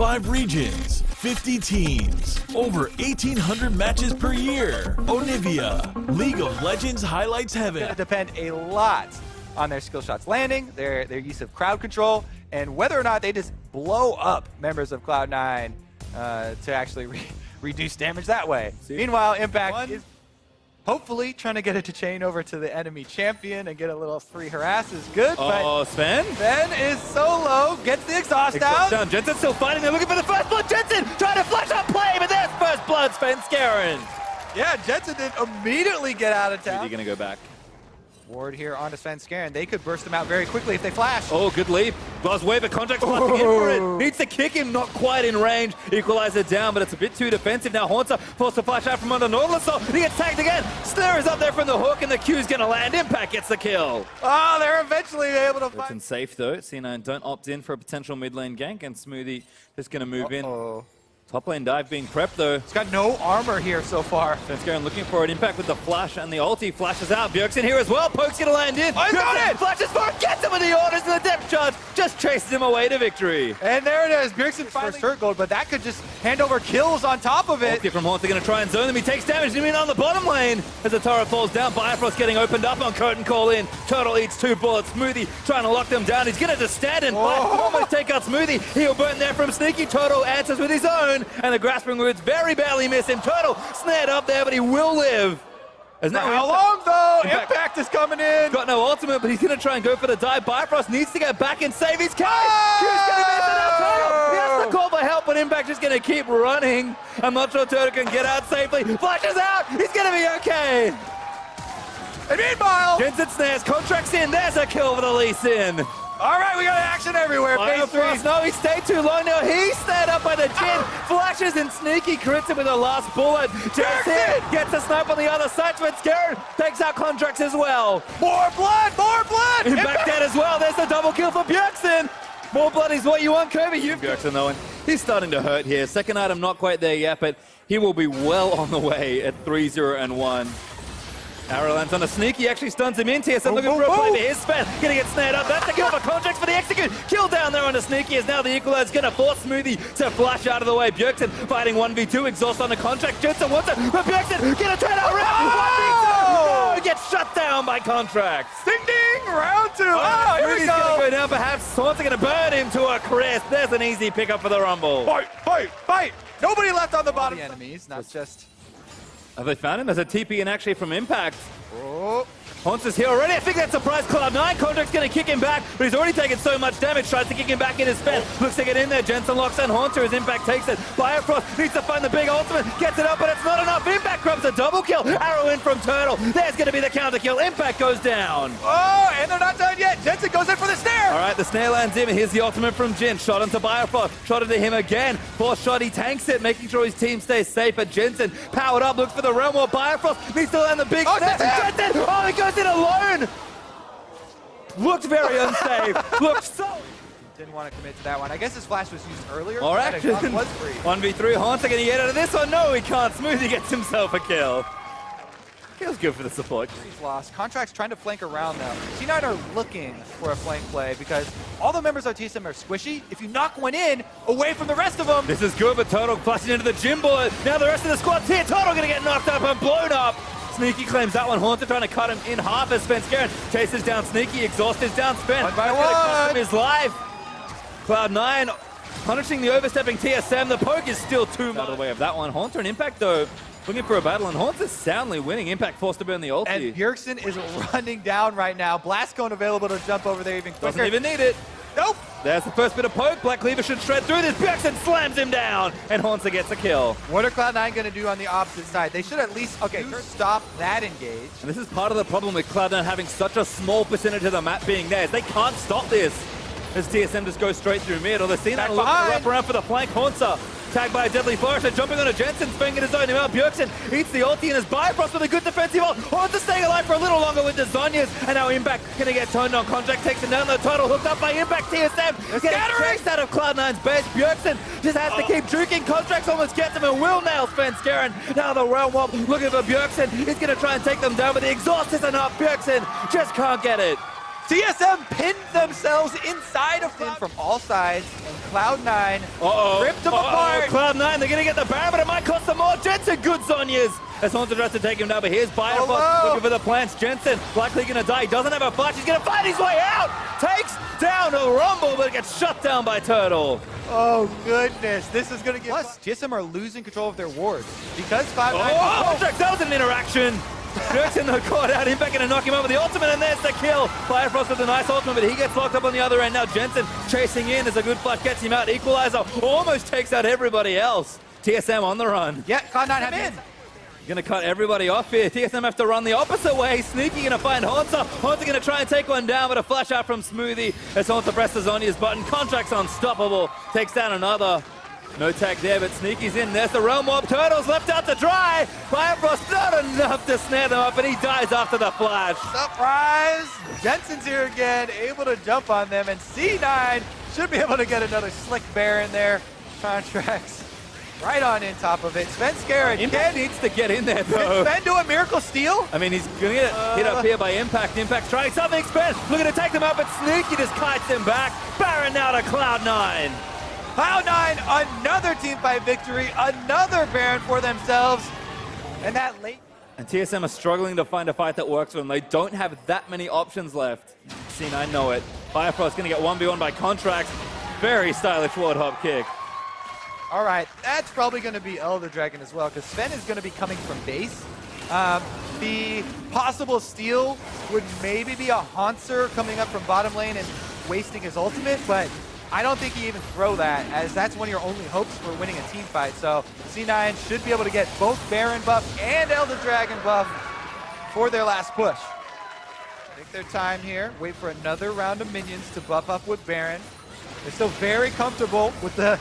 5 regions, 50 teams, over 1,800 matches per year. Onivia, League of Legends highlights heaven. It's going to depend a lot on their skill shots landing, their use of crowd control, and whether or not they just blow up members of Cloud9 to actually reduce damage that way. Meanwhile, Impact is hopefully trying to get it to chain over to the enemy champion and get a little free harass is good. Oh, Sven? Sven is so low, gets the exhaust out. Down. Jensen's still fighting. They're looking for the first blood. Jensen trying to flash up play, but there's first blood. Sven Skaren. Yeah, Jensen did immediately get out of town. Are you going to go back? Ward here onto Sven Skaren. They could burst him out very quickly if they flash. Oh, good leap. Wave, Contract's flashing in for it. Needs to kick him, not quite in range. Equalizer down, but it's a bit too defensive. Now Haunter forced to flash out from under Nautilus. He gets tagged again. Snare is up there from the hook, and the Q's going to land. Impact gets the kill. Oh, they're eventually able to fight. It's safe, though. C9 don't opt in for a potential mid lane gank, and Smoothie just going to move in. Top lane dive being prepped, though. He's got no armor here so far. Svenskaren looking for an impact with the flash and the ulti. Flashes out. Bjergsen in here as well. Poke's going to land in. I got it! Flashes for it. Gets him with the orders and the depth charge. Just chases him away to victory. And there it is. Bjergsen finally first hurt gold, but that could just hand over kills on top of it. Ulti from Haunter going to try and zone him. He takes damage. He's on the bottom lane as the turret falls down. Bifrost getting opened up on Curtain Call in. Turtle eats 2 bullets. Smoothie trying to lock them down. He's going to just stand and fight. Almost take out Smoothie. He'll burn there from Sneaky. Turtle answers with his own. And the grasping words very barely miss him. Turtle snared up there, but he will live. How long, though? Impact is coming in. Got no ultimate, but he's going to try and go for the dive. Bifrost needs to get back and save his case. Q's going to miss it out. Turtle. He has to call for help, but Impact is going to keep running. I'm not sure Turtle can get out safely. Flashes out. He's going to be okay. And meanwhile, Jensen snares. Contracts in. There's a kill for the Lee Sin. All right, we got action everywhere. Phase 3. No, he stayed too long now. He's snared up by the Jin. Flashes and Sneaky crits him with the last bullet. Jensen gets a snipe on the other side. Svenskaren takes out Contracts as well. More blood, more blood. Impact dead as well. There's the double kill for Bjergsen. More blood is what you want, Kirby. You've Bjergsen though, and he's starting to hurt here. Second item not quite there yet, but he will be well on the way at 3-0-1. Arrow lands on a Sneaky, actually stuns him in. TSM looking for a play for his Sven. Gonna get snared up. That's the kill for Contracts for the execute. Kill down there on a Sneaky as now the Equalizer gonna force Smoothie to flash out of the way. Bjergsen fighting 1v2, exhaust on the Contract. Jensen wants it, but Bjergsen gonna turn out around. 1v2. No, gets shut down by Contracts. Ding ding, round 2. Oh, here we go. Gonna go down, perhaps Haunter gonna burn him to a crisp. There's an easy pickup for the Rumble. Fight. Nobody left on the bottom. The enemies, not just... Have they found him? There's a TP in actually from Impact. Haunter's here already. I think that surprised Cloud9. Contract's going to kick him back, but he's already taken so much damage. Tries to kick him back in his Sven. Looks to get in there. Jensen locks on Haunter as Impact takes it. Bifrost needs to find the big ultimate. Gets it up, but it's not enough. Impact grabs a double kill. Arrow in from Turtle. There's going to be the counter kill. Impact goes down. Oh, and they're not done yet. Jensen goes in for the snare. All right, the snare lands in. Here's the ultimate from Jin. Shot into Bifrost. Shot into him again. Fourth shot, he tanks it, making sure his team stays safe. But Jensen powered up. Looks for the realm where Bifrost needs to land the big snare. Jensen! Oh, he goes in alone. Looked very unsafe. Looked so... Didn't want to commit to that one. I guess his flash was used earlier. Or action. Was free. 1v3. Haunter going to get out of this one. No, he can't. Smoothie gets himself a kill. Feels good for the support. He's lost. Contract's trying to flank around now. T9 are looking for a flank play because all the members of TSM are squishy. If you knock one in, away from the rest of them. This is good, but Turtle flashing into the gym bullet. Now the rest of the squad's here. Turtle going to get knocked up and blown up. Sneaky claims that one. Haunter trying to cut him in half as Svenskaren chases down Sneaky. Exhaust is down Sven. One by one. Cost him his life. Cloud9 punishing the overstepping TSM. The poke is still too much out of the way of that one. Haunter and Impact though looking for a battle, and Haunter's soundly winning. Impact forced to burn the ulti. And Bjergsen is running down right now. Blast Cone available to jump over there even quicker. Doesn't even need it. Nope. There's the first bit of poke. Black Cleaver should shred through this. Bjergsen slams him down, and Haunter gets a kill. What are Cloud9 going to do on the opposite side? They should at least stop that engage. And this is part of the problem with Cloud9 having such a small percentage of the map being theirs. They can't stop this as TSM just goes straight through mid. Or they're seeing that look to wrap around for the flank. Haunter tagged by a deadly forester, jumping on a Jensen, spinning his own him out. Bjergsen eats the ulti and his Bifrost with a good defensive ult. Haunter staying alive for a little longer with the Zonyas, and now Impact gonna get turned on. Contract takes him down. The Turtle hooked up by Impact. TSM getting chased out of Cloud9's base. Bjergsen just has to keep juking. Contracts almost gets him and will nail Svenskaren. Now the realm wop looking for Bjergsen. He's gonna try and take them down, but the exhaust is enough. Bjergsen just can't get it. TSM pinned themselves inside of Cloud from all sides, and Cloud9 ripped them apart. Cloud9, they're going to get the Baron, but it might cost them more. Jensen, good Zonyas. As Haunter tries to take him down, but here's Biofrost looking for the plants. Jensen likely going to die. He doesn't have a flash. He's going to fight his way out. Takes down a Rumble, but it gets shut down by Turtle. Oh, goodness. This is going to get... Plus, TSM are losing control of their wards because Cloud9... That was an interaction. Bjergsen caught out. Impact going to knock him over the ultimate, and there's the kill. Firefrost with a nice ultimate, but he gets locked up on the other end. Now Jensen chasing in as a good flash gets him out. Equalizer almost takes out everybody else. TSM on the run. Yeah, Cloud9 have in. Gonna cut everybody off here. TSM have to run the opposite way. Sneaky gonna find Haunter. Haunter gonna try and take one down, but a flash out from Smoothie as Haunter presses on his button. Contract's unstoppable. Takes down another. No tag there, but Sneaky's in. There's the Realm Warp. Turtles left out to dry. Firefrost not enough to snare them up, and he dies after the flash. Surprise! Jensen's here again, able to jump on them, and C9 should be able to get another slick bear in there. Contracts right on in top of it. Sven Scarrett Impact needs to get in there, though. Sven do a miracle steal? I mean, he's going to get hit up here by Impact. Impact's trying something. Sven looking to take them out, but Sneaky just kites him back. Baron now to Cloud9. Cloud9, another team fight victory, another Baron for themselves. And that late... And TSM are struggling to find a fight that works for them. They don't have that many options left. C9 know it. Firefrost going to get 1v1 by Contracts. Very stylish ward hop kick. All right, that's probably going to be Elder Dragon as well, because Sven is going to be coming from base. The possible steal would maybe be a Haunter coming up from bottom lane and wasting his ultimate, but I don't think he even throw that, as that's one of your only hopes for winning a team fight. So C9 should be able to get both Baron buff and Elder Dragon buff for their last push. Take their time here, wait for another round of minions to buff up with Baron. They're still very comfortable with the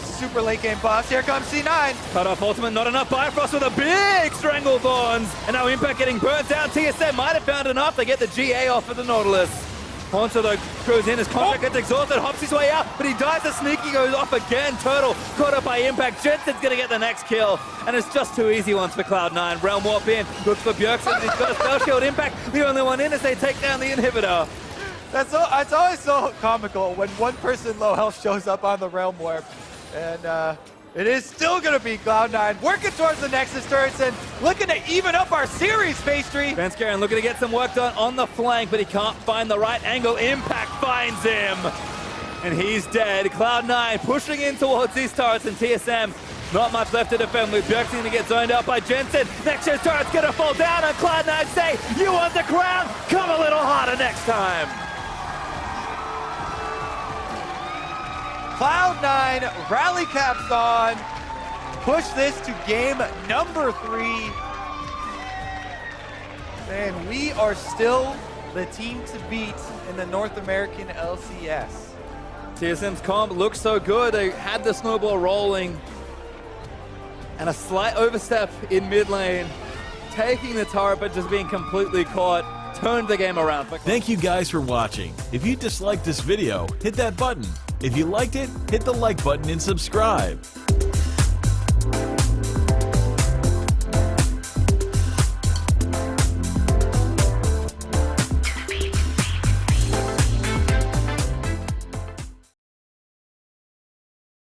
super late game buffs. Here comes C9. Cut off ultimate, not enough. Bifrost with a big Stranglethorns. And now Impact getting burnt down. TSM might have found enough. They get the GA off of the Nautilus. Haunter though goes in as Contract gets exhausted, hops his way out, but he dies as Sneaky goes off again. Turtle caught up by Impact. Jensen's gonna get the next kill. And it's just two easy ones for Cloud9. Realm Warp in, looks for Bjergsen. He's got a spell shield. Impact, the only one in as they take down the inhibitor. It's always so comical when one person low health shows up on the Realm Warp. And it is still going to be Cloud9 working towards the Nexus turrets and looking to even up our series, Pastry. Van Skaren looking to get some work done on the flank, but he can't find the right angle. Impact finds him, and he's dead. Cloud9 pushing in towards these turrets, and TSM not much left to defend. With Bjergsen going to get zoned out by Jensen. Nexus turret's going to fall down, and Cloud9 say, "You want the crown? Come a little harder next time." Cloud9 rally caps on, push this to game number 3. And we are still the team to beat in the North American LCS. TSM's comp looks so good. They had the snowball rolling. And a slight overstep in mid lane. Taking the turret, but just being completely caught. Turned the game around. Thank you guys for watching. If you disliked this video, hit that button. If you liked it, hit the like button and subscribe.